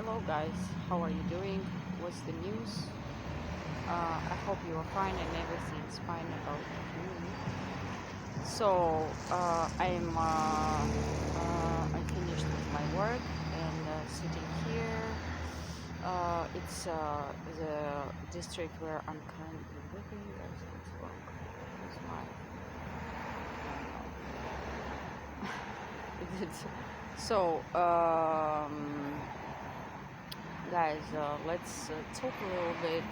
Hello guys, how are you doing? What's the news? I hope you are fine and everything's fine about you. So I finished with my work and sitting here. It's the district where I'm currently living. Let's look. Where's my it's, so guys, let's talk a little bit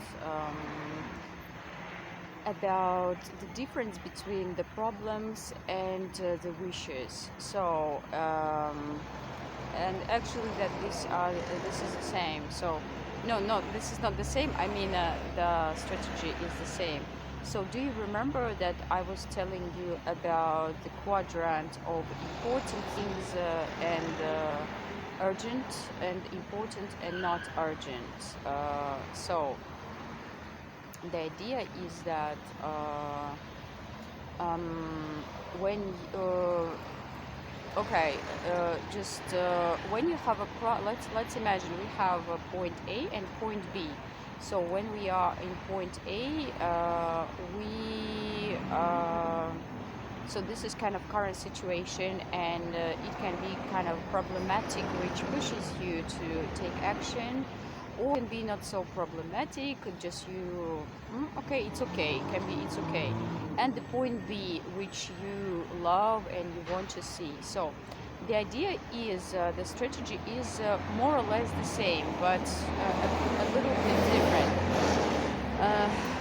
about the difference between the problems and the wishes. So and actually that this is the same. So no, this is not the same. I mean the strategy is the same. So do you remember that I was telling you about the quadrant of important things and urgent and important and not urgent? So the idea is that when just when you have let's imagine we have a point A and point B. So when we are in point A, so this is kind of current situation, and it can be kind of problematic, which pushes you to take action, or can be not so problematic, just you okay, it's okay, can be it's okay, and the point B which you love and you want to see. So the idea is the strategy is more or less the same, but a little bit different.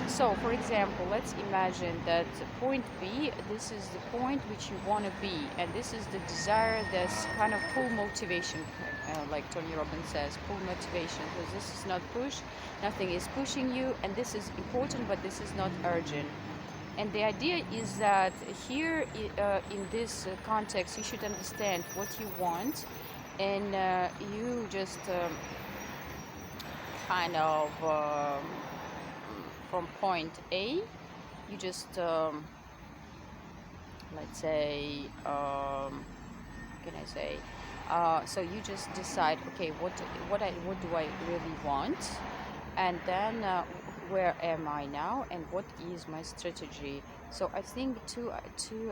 So for example, let's imagine that point B, this is the point which you want to be, and this is the desire, this kind of pull motivation, like Tony Robbins says, pull motivation, because this is not push, nothing is pushing you, and this is important, but this is not urgent. And the idea is that here in this context, you should understand what you want, and you just kind of from point A, you just let's say can I say so you just decide, okay, what do I really want, and then where am I now and what is my strategy. So I think two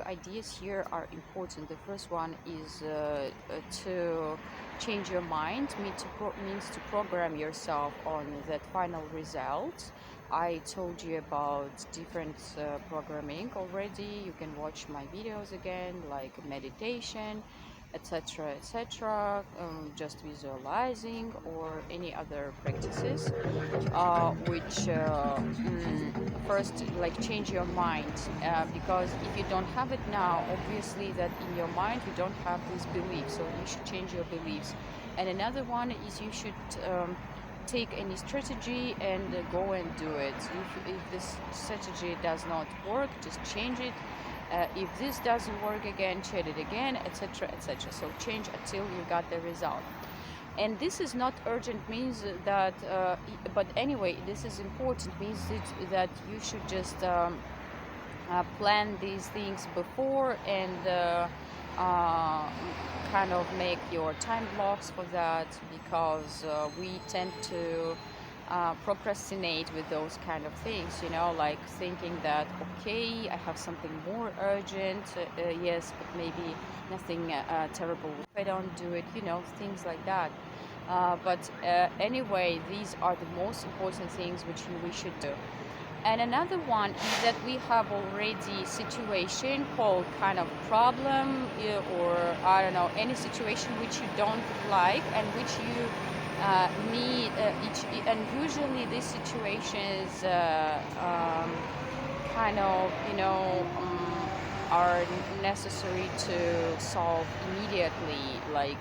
ideas here are important. The first one is to change your mind, means to program yourself on that final result. I told you about different programming already. You can watch my videos again, like meditation, etc., etc., just visualizing or any other practices, which first, like, change your mind, because if you don't have it now, obviously that in your mind you don't have these beliefs, so you should change your beliefs. And another one is you should take any strategy and go and do it. If this strategy does not work, just change it. If this doesn't work again, change it again, etc., etc. So change until you got the result. And this is not urgent, means that but anyway, this is important, means that you should just plan these things before, and kind of make your time blocks for that, because we tend to procrastinate with those kind of things, like thinking that, okay, I have something more urgent, yes, but maybe nothing terrible if I don't do it, things like that. But anyway, these are the most important things which we should do. And another one is that we have already situation called kind of problem, or I don't know, any situation which you don't like and which you need and usually these situations kind of are necessary to solve immediately, like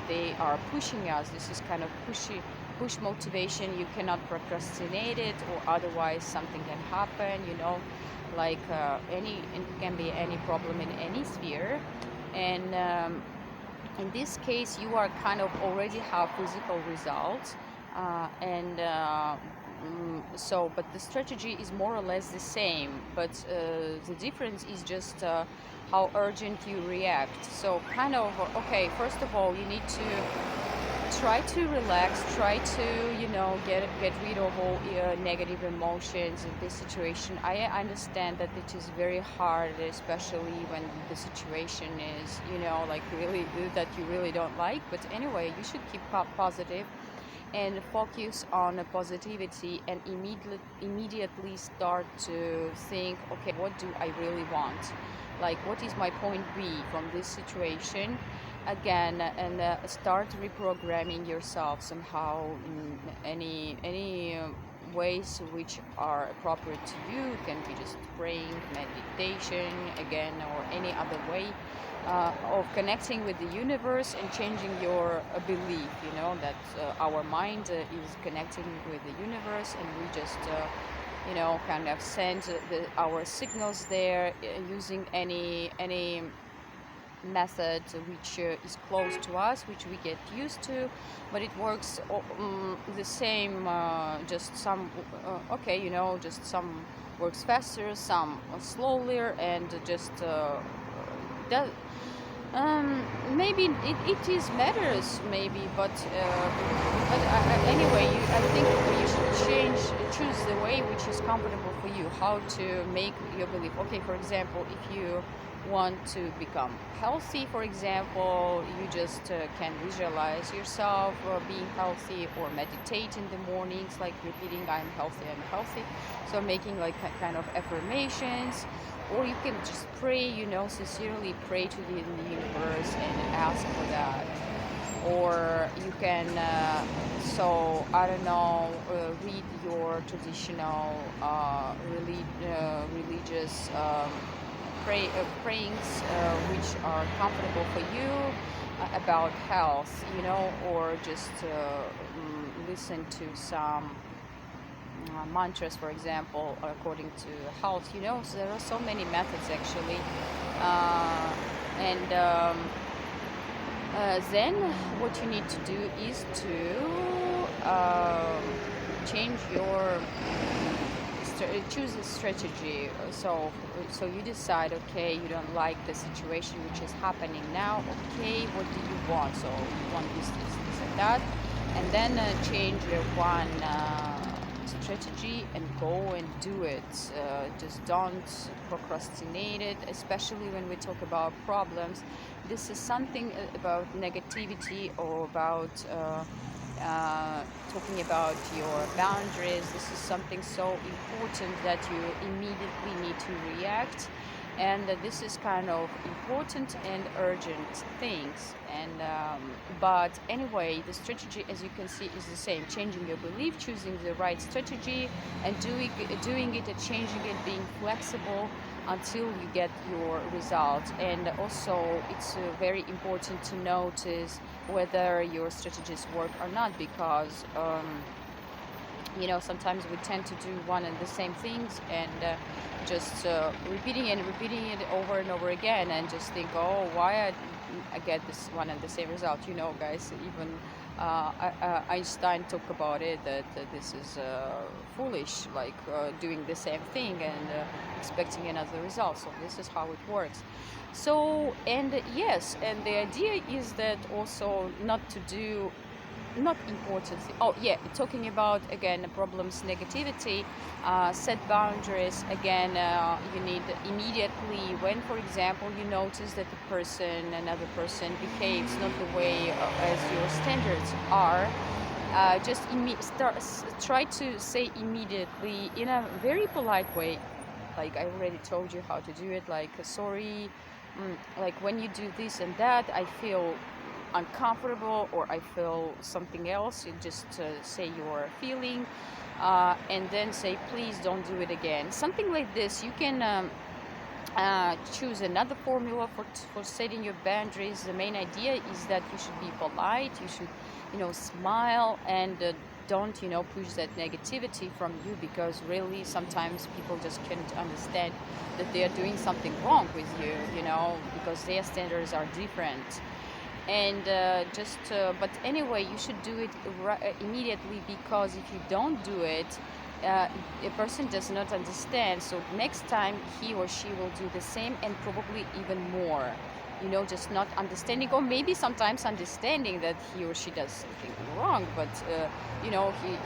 they are pushing us. This is kind of push motivation. You cannot procrastinate it, or otherwise something can happen, like it can be any problem in any sphere. And in this case, you are kind of already have physical results, so, but the strategy is more or less the same, but the difference is just how urgent you react. So kind of, okay, first of all, you need try to relax, try to, get rid of all negative emotions in this situation. I understand that it is very hard, especially when the situation is, like really that you really don't like. But anyway, you should keep positive and focus on positivity, and immediately start to think, okay, what do I really want? Like, what is my point B from this situation? Again, and start reprogramming yourself somehow in any ways which are appropriate to you. It can be just praying, meditation, again, or any other way of connecting with the universe and changing your belief, that our mind is connecting with the universe, and we just kind of send our signals there using any method which is close to us, which we get used to, but it works the same, just some just some works faster, some slower, and just does maybe it is matters, maybe, but anyway, I think you should choose the way which is comfortable for you, how to make your belief. Okay, for example, if you want to become healthy, for example, you just can visualize yourself being healthy, or meditate in the mornings, like repeating I'm healthy, I'm healthy, so making like kind of affirmations. Or you can just pray, sincerely pray to the universe and ask for that. Or you can, I don't know, read your traditional religious prayings which are comfortable for you about health, or just listen to some mantras, for example, according to health. So there are so many methods actually, and then what you need to do is to change your choose a strategy. So you decide, okay, you don't like the situation which is happening now. Okay, what do you want? So you want this, and that, and then change your one strategy and go and do it. Just don't procrastinate it, especially when we talk about problems. This is something about negativity, or about talking about your boundaries. This is something so important that you immediately need to react, and this is kind of important and urgent things. And but anyway, the strategy, as you can see, is the same: changing your belief, choosing the right strategy, and doing it and changing it, being flexible until you get your results. And also, it's very important to notice whether your strategies work or not, because sometimes we tend to do one and the same things, and just repeating it over and over again, and just think, oh, why I get this one and the same result. Guys, even Einstein talked about it, that this is foolish, like doing the same thing and expecting another result. So this is how it works. So, and yes, and the idea is that also not important. Oh yeah, talking about again problems, negativity, set boundaries. Again, you need immediately, when, for example, you notice that another person behaves not the way as your standards are, just try to say immediately in a very polite way, like I already told you how to do it, like sorry, like when you do this and that, I feel uncomfortable, or I feel something else. You just say your feeling, and then say, please don't do it again, something like this. You can choose another formula for setting your boundaries. The main idea is that you should be polite, you should smile, and don't push that negativity from you, because really sometimes people just can't understand that they are doing something wrong with you, because their standards are different. And but anyway, you should do it immediately, because if you don't do it, a person does not understand. So next time he or she will do the same, and probably even more. just not understanding, or maybe sometimes understanding that he or she does something wrong, but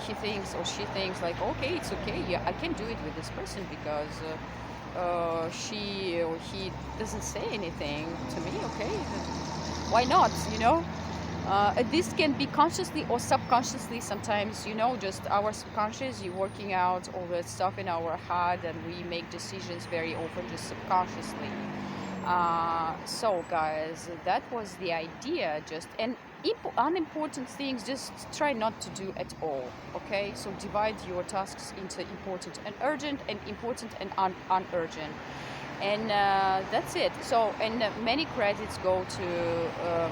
he thinks or she thinks like, okay, it's okay, yeah, I can do it with this person because she or he doesn't say anything to me. Okay, why not? This can be consciously or subconsciously sometimes, just our subconscious, you working out all that stuff in our head, and we make decisions very often just subconsciously. So guys, that was the idea. Just and unimportant things, just try not to do at all. Okay, so divide your tasks into important and urgent, and important and unurgent, and that's it. So, and many credits go to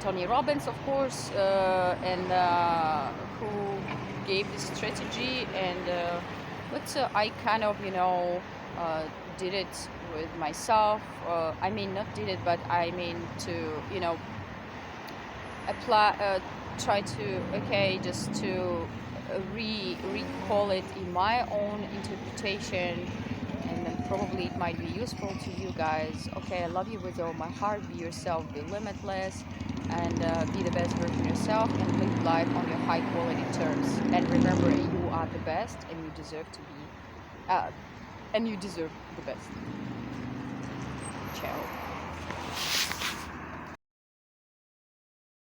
Tony Robbins, of course, and who gave this strategy. And I kind of, did it with myself. I mean, not did it, but I mean to, apply, try to, okay, just to recall it in my own interpretation, and then probably it might be useful to you guys. Okay, I love you with all my heart. Be yourself, be limitless, and be the best version of yourself, and live life on your high quality terms. And remember, you are the best, and you deserve to be, and you deserve the best. Ciao.